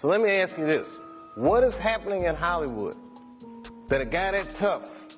So let me ask you this. What is happening in Hollywood that a guy that tough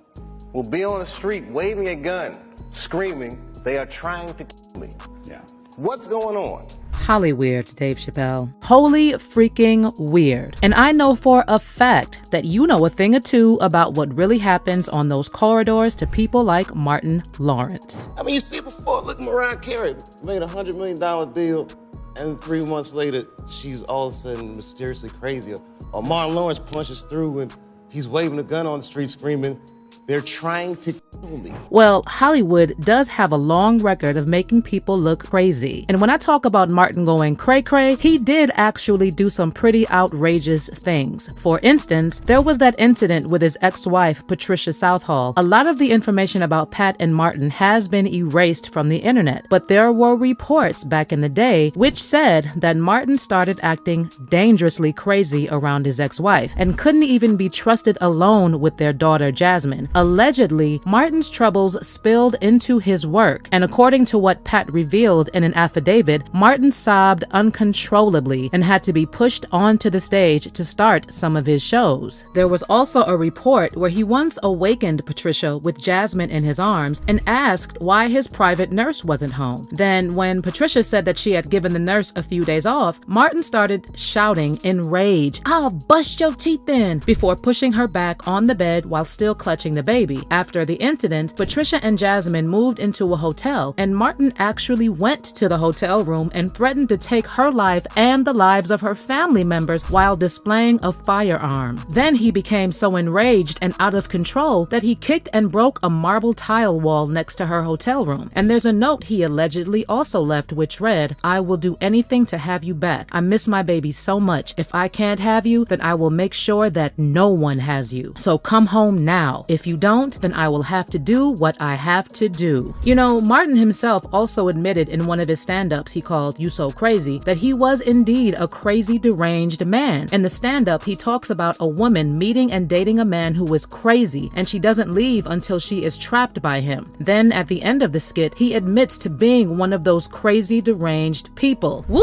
will be on the street waving a gun, screaming, "They are trying to kill me"? Yeah. What's going on? Hollyweird, Dave Chappelle. Holy freaking weird. And I know for a fact that you know a thing or two about what really happens on those corridors to people like Martin Lawrence. I mean, you see it before. Look, Mariah Carey made a $100 million deal, and 3 months later, she's all of a sudden mysteriously crazy. Or Martin Lawrence punches through and he's waving a gun on the street screaming, "They're trying to kill me." Well, Hollywood does have a long record of making people look crazy. And when I talk about Martin going cray-cray, he did actually do some pretty outrageous things. For instance, there was that incident with his ex-wife, Patricia Southall. A lot of the information about Pat and Martin has been erased from the internet, but there were reports back in the day which said that Martin started acting dangerously crazy around his ex-wife and couldn't even be trusted alone with their daughter, Jasmine. Allegedly, Martin's troubles spilled into his work, and according to what Pat revealed in an affidavit, Martin sobbed uncontrollably and had to be pushed onto the stage to start some of his shows. There was also a report where he once awakened Patricia with Jasmine in his arms and asked why his private nurse wasn't home. Then, when Patricia said that she had given the nurse a few days off, Martin started shouting in rage, "I'll bust your teeth in," before pushing her back on the bed while still clutching the baby. After the incident, Patricia and Jasmine moved into a hotel, and Martin actually went to the hotel room and threatened to take her life and the lives of her family members while displaying a firearm. Then he became so enraged and out of control that he kicked and broke a marble tile wall next to her hotel room. And there's a note he allegedly also left which read, "I will do anything to have you back. I miss my baby so much. If I can't have you, then I will make sure that no one has you. So come home now. If you don't, then I will have to do what I have to do." You know, Martin himself also admitted in one of his stand-ups he called "You So Crazy" that he was indeed a crazy, deranged man. In the stand-up, he talks about a woman meeting and dating a man who was crazy, and she doesn't leave until she is trapped by him. Then at the end of the skit, he admits to being one of those crazy, deranged people. Woo,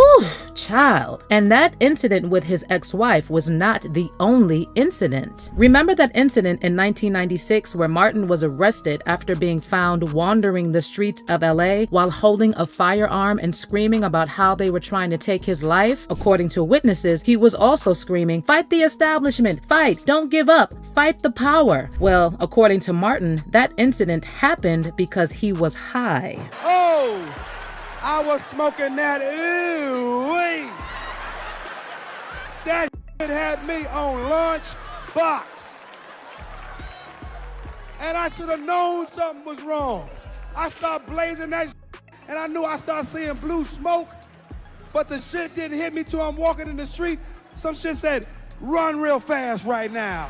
child. And that incident with his ex-wife was not the only incident. Remember that incident in 1996 where Martin was arrested after being found wandering the streets of LA while holding a firearm and screaming about how they were trying to take his life? According to witnesses, he was also screaming, "Fight the establishment! Fight! Don't give up! Fight the power!" Well, according to Martin, that incident happened because he was high. Oh, I was smoking that. Ew, wait. That shit had me on lunch box. And I should have known something was wrong. I started blazing that shit, and I knew I started seeing blue smoke, but the shit didn't hit me till I'm walking in the street. Some shit said, "Run real fast right now."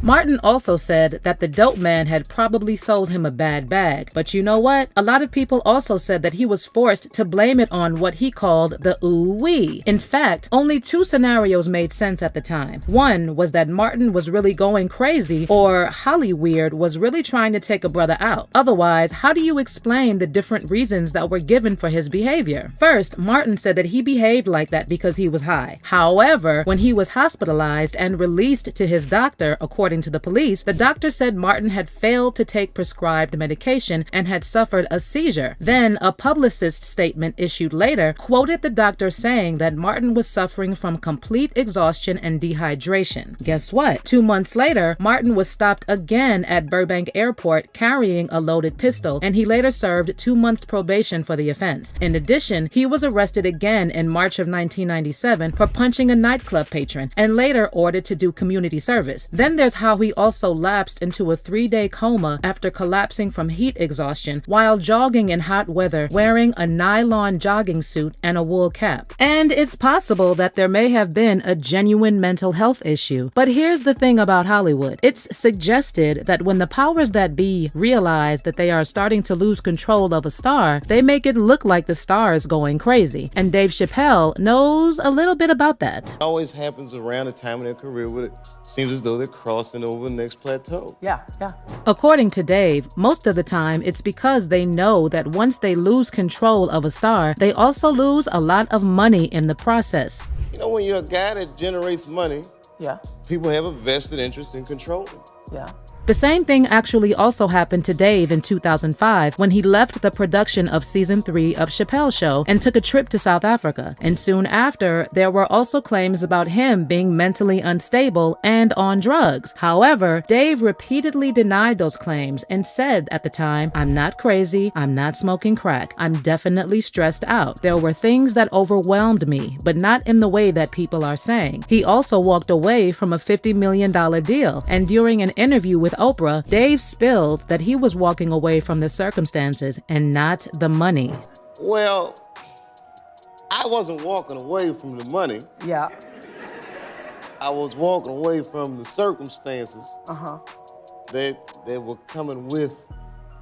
Martin also said that the dope man had probably sold him a bad bag. But you know what? A lot of people also said that he was forced to blame it on what he called the ooh-wee. In fact, only two scenarios made sense at the time. One was that Martin was really going crazy, or Hollyweird was really trying to take a brother out. Otherwise, how do you explain the different reasons that were given for his behavior? First, Martin said that he behaved like that because he was high. However, when he was hospitalized and released to his doctor, according to the police, the doctor said Martin had failed to take prescribed medication and had suffered a seizure. Then a publicist statement issued later quoted the doctor saying that Martin was suffering from complete exhaustion and dehydration. Guess what? 2 months later, Martin was stopped again at Burbank Airport carrying a loaded pistol, and he later served 2 months probation for the offense. In addition, he was arrested again in March of 1997 for punching a nightclub patron and later ordered to do community service. Then there's how he also lapsed into a 3-day coma after collapsing from heat exhaustion while jogging in hot weather wearing a nylon jogging suit and a wool cap. And it's possible that there may have been a genuine mental health issue. But here's the thing about Hollywood. It's suggested that when the powers that be realize that they are starting to lose control of a star, they make it look like the star is going crazy. And Dave Chappelle knows a little bit about that. It always happens around the time of their career with seems as though they're crossing over the next plateau. Yeah. According to Dave, most of the time it's because they know that once they lose control of a star, they also lose a lot of money in the process. You know, when you're a guy that generates money, Yeah. people have a vested interest in controlling. Yeah. The same thing actually also happened to Dave in 2005 when he left the production of season 3 of Chappelle's Show and took a trip to South Africa. And soon after, there were also claims about him being mentally unstable and on drugs. However, Dave repeatedly denied those claims and said at the time, "I'm not crazy, I'm not smoking crack, I'm definitely stressed out. There were things that overwhelmed me, but not in the way that people are saying." He also walked away from a $50 million deal, and during an interview with Oprah, Dave spilled that he was walking away from the circumstances and not the money. Well, I wasn't walking away from the money. Yeah. I was walking away from the circumstances Uh-huh. that were coming with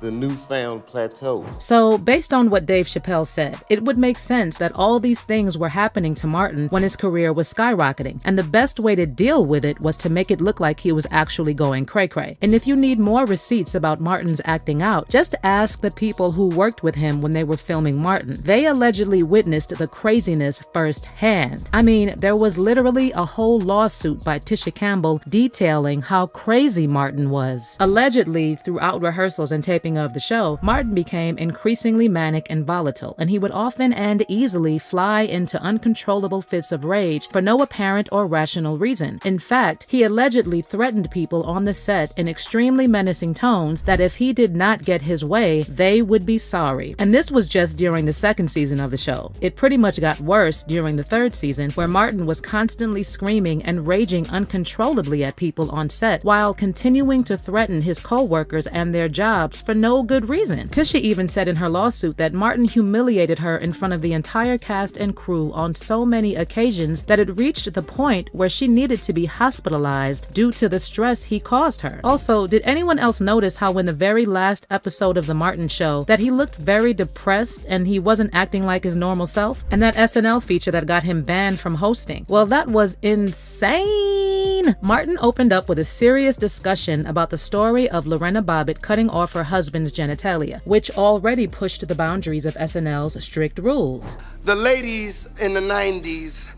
the newfound plateau. So, based on what Dave Chappelle said, it would make sense that all these things were happening to Martin when his career was skyrocketing, and the best way to deal with it was to make it look like he was actually going cray-cray. And if you need more receipts about Martin's acting out, just ask the people who worked with him when they were filming Martin. They allegedly witnessed the craziness firsthand. I mean, there was literally a whole lawsuit by Tisha Campbell detailing how crazy Martin was. Allegedly, throughout rehearsals and taping of the show, Martin became increasingly manic and volatile, and he would often and easily fly into uncontrollable fits of rage for no apparent or rational reason. In fact, he allegedly threatened people on the set in extremely menacing tones that if he did not get his way, they would be sorry. And this was just during the second season of the show. It pretty much got worse during the third season, where Martin was constantly screaming and raging uncontrollably at people on set while continuing to threaten his co-workers and their jobs for no good reason. Tisha even said in her lawsuit that Martin humiliated her in front of the entire cast and crew on so many occasions that it reached the point where she needed to be hospitalized due to the stress he caused her. Also, did anyone else notice how in the very last episode of The Martin Show that he looked very depressed and he wasn't acting like his normal self? And that SNL feature that got him banned from hosting? Well, that was insane! Martin opened up with a serious discussion about the story of Lorena Bobbitt cutting off her husband's genitalia, which already pushed the boundaries of SNL's strict rules. The ladies in the 90s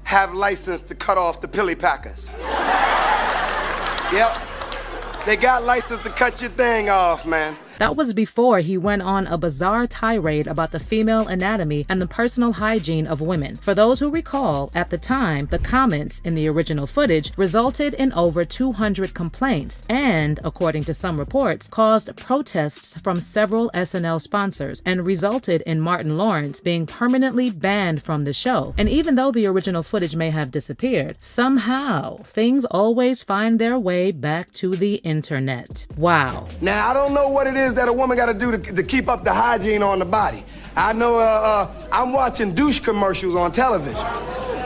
have license to cut off the pilly packers. Yep. They got license to cut your thing off, man. That was before he went on a bizarre tirade about the female anatomy and the personal hygiene of women. For those who recall, at the time, the comments in the original footage resulted in over 200 complaints and, according to some reports, caused protests from several SNL sponsors and resulted in Martin Lawrence being permanently banned from the show. And even though the original footage may have disappeared, somehow things always find their way back to the internet. Wow. Now, I don't know what it is that a woman got to do to keep up the hygiene on the body. I know I'm watching douche commercials on television,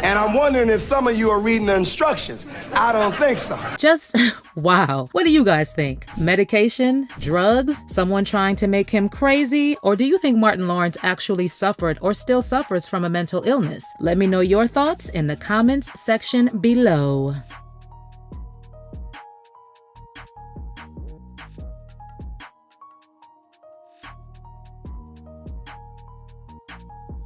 and I'm wondering if some of you are reading the instructions. I don't think so. Just, wow. What do you guys think? Medication? Drugs? Someone trying to make him crazy? Or do you think Martin Lawrence actually suffered or still suffers from a mental illness? Let me know your thoughts in the comments section below.